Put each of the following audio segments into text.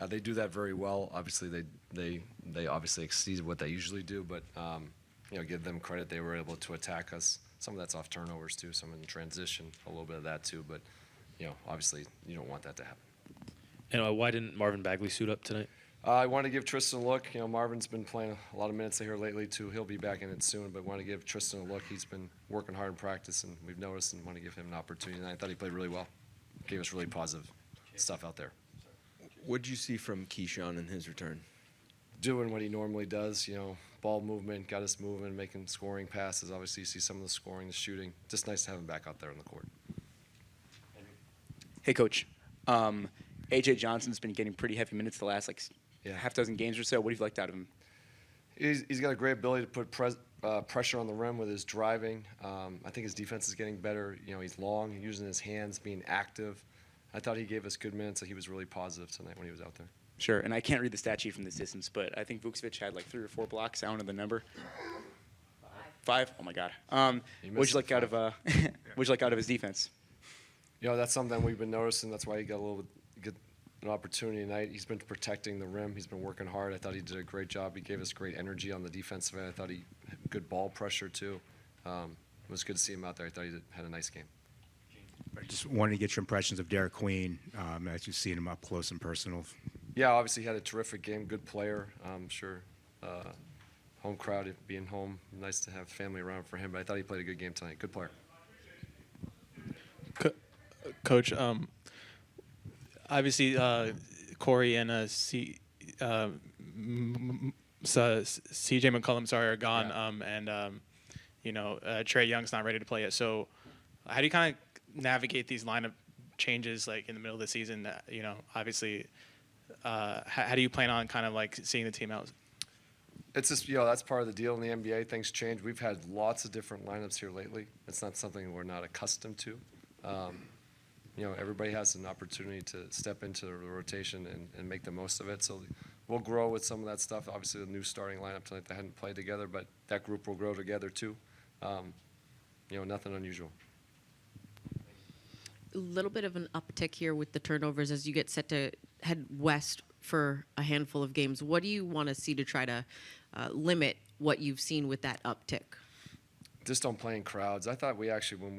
They do that very well. Obviously, they obviously exceed what they usually do, but give them credit. They were able to attack us. Some of that's off turnovers too. Some in transition, a little bit of that too. But obviously, you don't want that to happen. And why didn't Marvin Bagley suit up tonight? I want to give Tristan a look. Marvin's been playing a lot of minutes here lately too. He'll be back in it soon, but want to give Tristan a look. He's been working hard in practice, and we've noticed, and want to give him an opportunity. And I thought he played really well. Gave us really positive stuff out there. What did you see from Kyshawn in his return? Doing what he normally does, ball movement, got us moving, making scoring passes. Obviously, you see some of the scoring, the shooting. Just nice to have him back out there on the court. Hey, Coach. A.J. Johnson's been getting pretty heavy minutes the last half dozen games or so. What have you liked out of him? He's got a great ability to put pressure on the rim with his driving. I think his defense is getting better. He's long, using his hands, being active. I thought he gave us good minutes. He was really positive tonight when he was out there. Sure, and I can't read the stat sheet from this distance, but I think Vukcevic had 3 or 4 blocks. I don't know the number. 5? Oh my God. What'd you like out of what'd you like out of his defense? That's something we've been noticing. That's why he got an opportunity tonight. He's been protecting the rim. He's been working hard. I thought he did a great job. He gave us great energy on the defensive end. I thought he had good ball pressure too. It was good to see him out there. I thought he had a nice game. I just wanted to get your impressions of Derek Queen as you've seen him up close and personal. Yeah, obviously he had a terrific game. Good player. I'm sure home crowd, being home, nice to have family around for him. But I thought he played a good game tonight. Good player. Coach, obviously Corey and C.J. McCollum, are gone, and Trae Young's not ready to play yet. So how do you kind of navigate these lineup changes in the middle of the season? Obviously, how do you plan on kind of seeing the team out? It's just that's part of the deal in the NBA. Things change. We've had lots of different lineups here lately. It's not something we're not accustomed to. Everybody has an opportunity to step into the rotation and make the most of it. So we'll grow with some of that stuff. Obviously, the new starting lineup tonight, they hadn't played together, but that group will grow together too. Nothing unusual. A little bit of an uptick here with the turnovers as you get set to head west for a handful of games. What do you want to see to try to limit what you've seen with that uptick? Just don't play in crowds. I thought we actually, when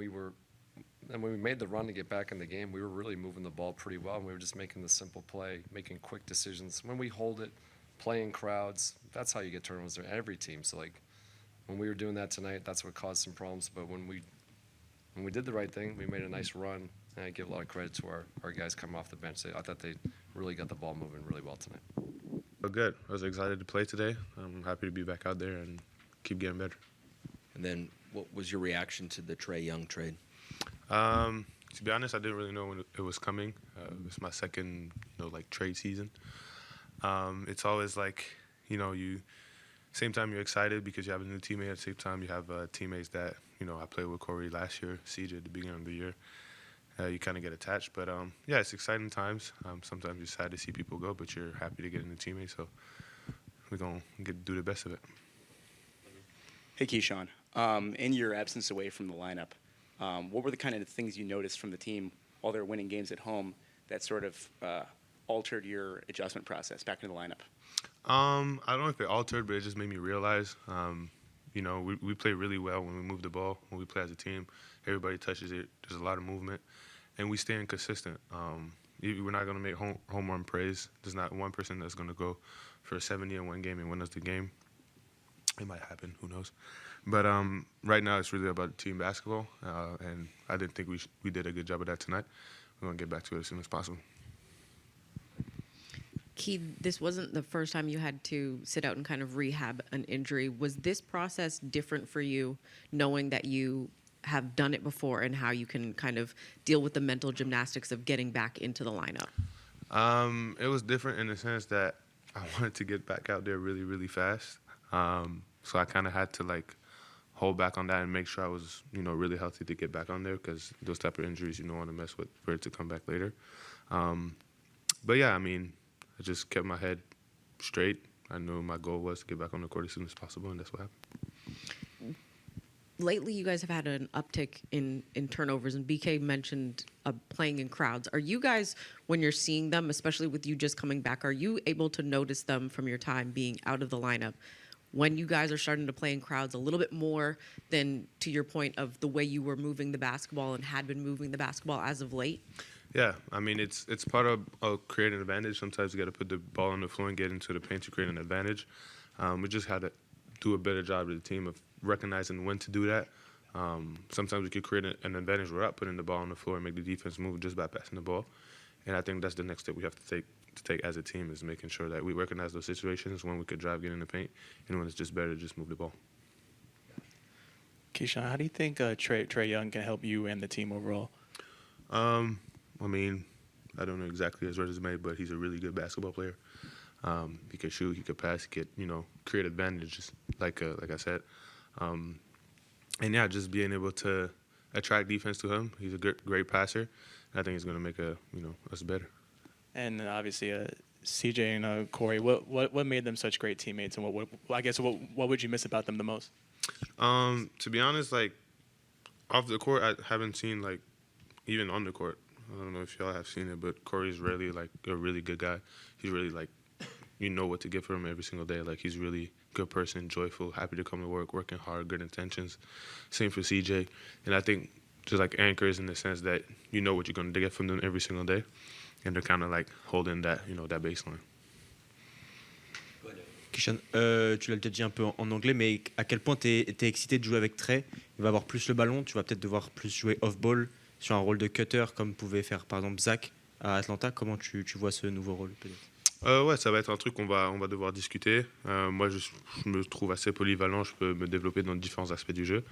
we made the run to get back in the game, we were really moving the ball pretty well, and we were just making the simple play, making quick decisions. When we hold it, play in crowds, that's how you get turnovers there. Every team. So when we were doing that tonight, that's what caused some problems. But when we did the right thing, we made a nice run, and I give a lot of credit to our guys coming off the bench. I thought they really got the ball moving really well tonight. Oh, good. I was excited to play today. I'm happy to be back out there and keep getting better. And then what was your reaction to the Trae Young trade? To be honest, I didn't really know when it was coming. It's my second, trade season. It's always same time you're excited because you have a new teammate. At the same time, you have teammates that, I played with Corey last year, CJ at the beginning of the year. You kind of get attached. But, it's exciting times. Sometimes you're sad to see people go, but you're happy to get a new teammate. So we're going to do the best of it. Hey, Kyshawn. In your absence away from the lineup, what were the kind of things you noticed from the team while they were winning games at home that sort of altered your adjustment process back into the lineup? I don't know if it altered, but it just made me realize, we play really well when we move the ball. When we play as a team, everybody touches it. There's a lot of movement, and we stay inconsistent. We're not going to make home run plays. There's not one person that's going to go for a 70 in one game and win us the game. It might happen. Who knows? But right now it's really about team basketball, and I didn't think we did a good job of that tonight. We're going to get back to it as soon as possible. Key, this wasn't the first time you had to sit out and kind of rehab an injury. Was this process different for you, knowing that you have done it before and how you can kind of deal with the mental gymnastics of getting back into the lineup? It was different in the sense that I wanted to get back out there really, really fast. So I kind of had to hold back on that and make sure I was, really healthy to get back on there because those type of injuries you don't want to mess with for it to come back later. But yeah, I just kept my head straight. I knew my goal was to get back on the court as soon as possible, and that's what happened. lately you guys have had an uptick in turnovers, and BK mentioned playing in crowds. Are you guys, when you're seeing them, especially with you just coming back, are you able to notice them from your time being out of the lineup when you guys are starting to play in crowds a little bit more than, to your point, of the way you were moving the basketball and had been moving the basketball as of late? Yeah, I mean, it's part of creating an advantage. Sometimes you got to put the ball on the floor and get into the paint to create an advantage. We just had to do a better job as a team of recognizing when to do that. Sometimes we could create an advantage without putting the ball on the floor and make the defense move just by passing the ball. And I think that's the next step we have to take as a team, is making sure that we recognize those situations when we could drive, get in the paint, and when it's just better to just move the ball. Kyshawn, how do you think Trae Young can help you and the team overall? I mean, I don't know exactly his resume, but he's a really good basketball player. He could shoot, he could pass, he could, create advantages, like I said. And yeah, just being able to attract defense to him. He's a great passer. I think he's going to make us better. And obviously, CJ and Corey, what made them such great teammates, and what would you miss about them the most? To be honest, like off the court, I haven't seen even on the court. I don't know if y'all have seen it, but Corey's really a really good guy. He's really what to get from him every single day. He's really good person, joyful, happy to come to work, working hard, good intentions. Same for CJ. And I think just anchors in the sense that you know what you're going to get from them every single day. And they're kind of holding that, that baseline. Kyshawn, tu l'as peut-être dit un peu en anglais, mais à quel point t'es excité de jouer avec Trae? Il va avoir plus le ballon, tu vas peut-être devoir plus jouer off-ball sur un rôle de cutter comme pouvait faire par exemple Zach à Atlanta. Comment tu vois ce nouveau rôle peut-être? Ouais, ça va être un truc qu'on va devoir discuter. Moi, je me trouve assez polyvalent, je peux me développer dans différents aspects du jeu.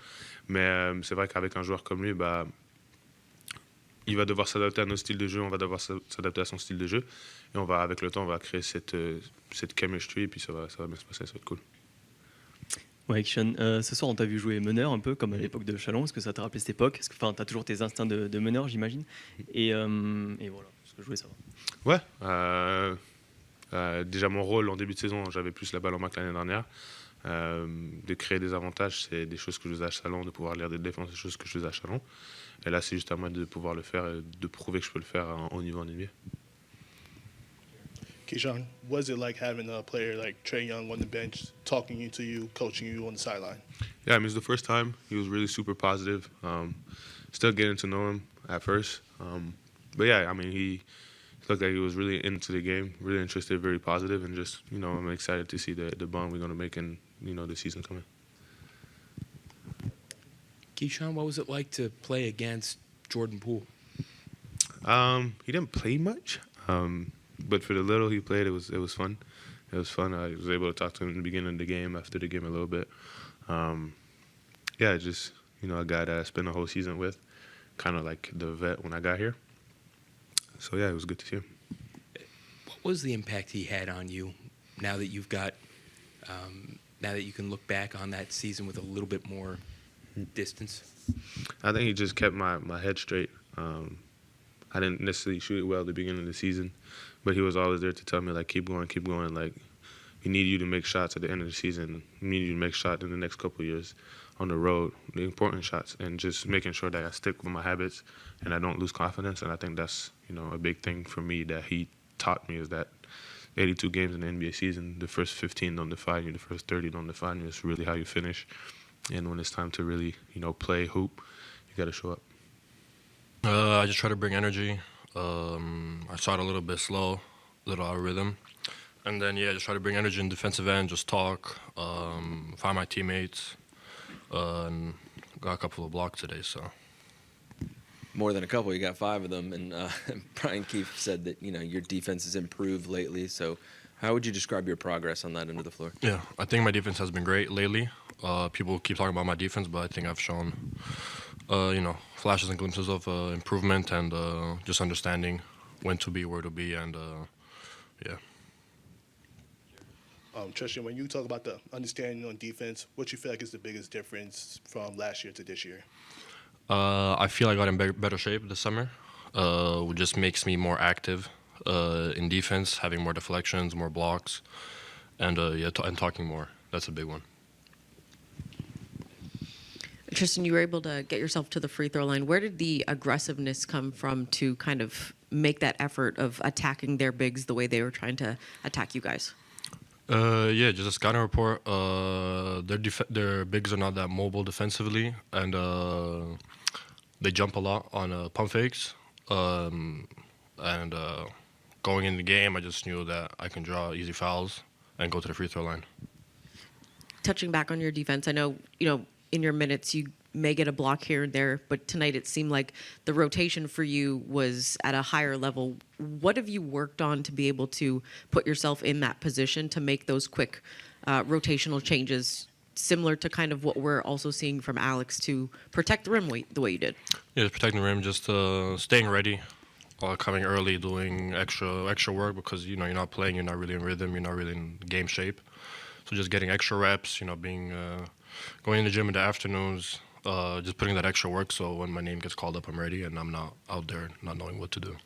Mais c'est vrai qu'avec un joueur comme lui, il va devoir s'adapter à nos styles de jeu, on va devoir s'adapter à son style de jeu. Et avec le temps, on va créer cette chemistry, et puis ça va bien se passer, ça va être cool. Ouais, Kyshawn, ce soir on t'a vu jouer meneur un peu comme à l'époque de Chalon. Est-ce que ça t'a rappelé cette époque? Est-ce que tu as toujours tes instincts de meneur, j'imagine? Et voilà, ce que je voulais savoir. Ouais, déjà mon rôle en début de saison, j'avais plus la balle en main que l'année dernière. De créer des avantages, c'est des choses que je faisais à Chalon, de pouvoir lire des défenses, des choses que je faisais à Chalon. Et là, c'est juste à moi de pouvoir le faire et de prouver que je peux le faire au niveau en NBA. Kyshawn, what's it like having a player like Trae Young on the bench, talking to you, coaching you on the sideline? Yeah, I mean, it's the first time. He was really super positive. Still getting to know him at first. But yeah, I mean, he looked like he was really into the game, really interested, very positive, and just, I'm excited to see the bond we're going to make in, the season coming. Kyshawn, what was it like to play against Jordan Poole? He didn't play much, but for the little he played, it was fun. It was fun. I was able to talk to him in the beginning of the game, after the game a little bit. Yeah, just a guy that I spent the whole season with, kind of like the vet when I got here. So yeah, it was good to see him. What was the impact he had on you? Now that you've got, now that you can look back on that season with a little bit more distance? I think he just kept my head straight. I didn't necessarily shoot it well at the beginning of the season, but he was always there to tell me, keep going. We need you to make shots at the end of the season. We need you to make shots in the next couple of years on the road, the important shots, and just making sure that I stick with my habits and I don't lose confidence. And I think that's, a big thing for me that he taught me, is that 82 games in the NBA season, the first 15 don't define you, the first 30 don't define you. It's really how you finish. And when it's time to really, play hoop, you got to show up. I just try to bring energy. I start a little bit slow, a little out of rhythm. And then, just try to bring energy in defensive end, just talk, find my teammates, and got a couple of blocks today, so. More than a couple, you got 5 of them. And Brian Keefe said that, your defense has improved lately. So how would you describe your progress on that end of the floor? Yeah, I think my defense has been great lately. People keep talking about my defense, but I think I've shown, flashes and glimpses of improvement and just understanding when to be, where to be, and yeah. Tristan, when you talk about the understanding on defense, what you feel like is the biggest difference from last year to this year? I feel I got in better shape this summer. It just makes me more active in defense, having more deflections, more blocks, and and talking more. That's a big one. Tristan, you were able to get yourself to the free throw line. Where did the aggressiveness come from to kind of make that effort of attacking their bigs the way they were trying to attack you guys? Yeah, just a scouting report. Their bigs are not that mobile defensively, and they jump a lot on pump fakes. And going in the game, I just knew that I can draw easy fouls and go to the free throw line. Touching back on your defense, I know, in your minutes you may get a block here and there, but tonight it seemed like the rotation for you was at a higher level. What have you worked on to be able to put yourself in that position to make those quick rotational changes, similar to kind of what we're also seeing from Alex, to protect the rim the way you did? Yeah, just protecting the rim, just staying ready, coming early, doing extra work, because you're not playing, you're not really in rhythm, you're not really in game shape. So just getting extra reps, being going in the gym in the afternoons, just putting that extra work, so when my name gets called up, I'm ready and I'm not out there not knowing what to do.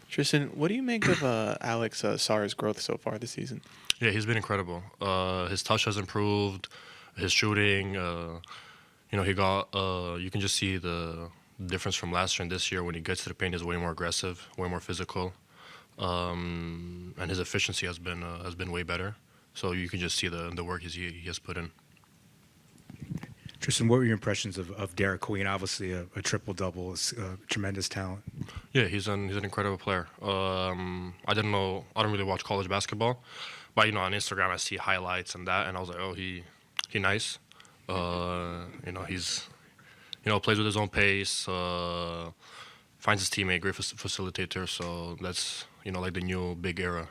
Tristan, what do you make of Alex Sarr's growth so far this season? Yeah, he's been incredible. His touch has improved, his shooting. He got. You can just see the difference from last year and this year. When he gets to the paint, he's way more aggressive, way more physical, and his efficiency has been way better. So you can just see the work he has put in. Tristan, what were your impressions of 𝗙𝗢𝗟𝗡𝗧? Obviously, a triple-double, tremendous talent. Yeah, he's an incredible player. I don't really watch college basketball, but on Instagram I see highlights and that, and I was like, oh, he nice. He's plays with his own pace, finds his teammate, great facilitator. So that's like the new big era.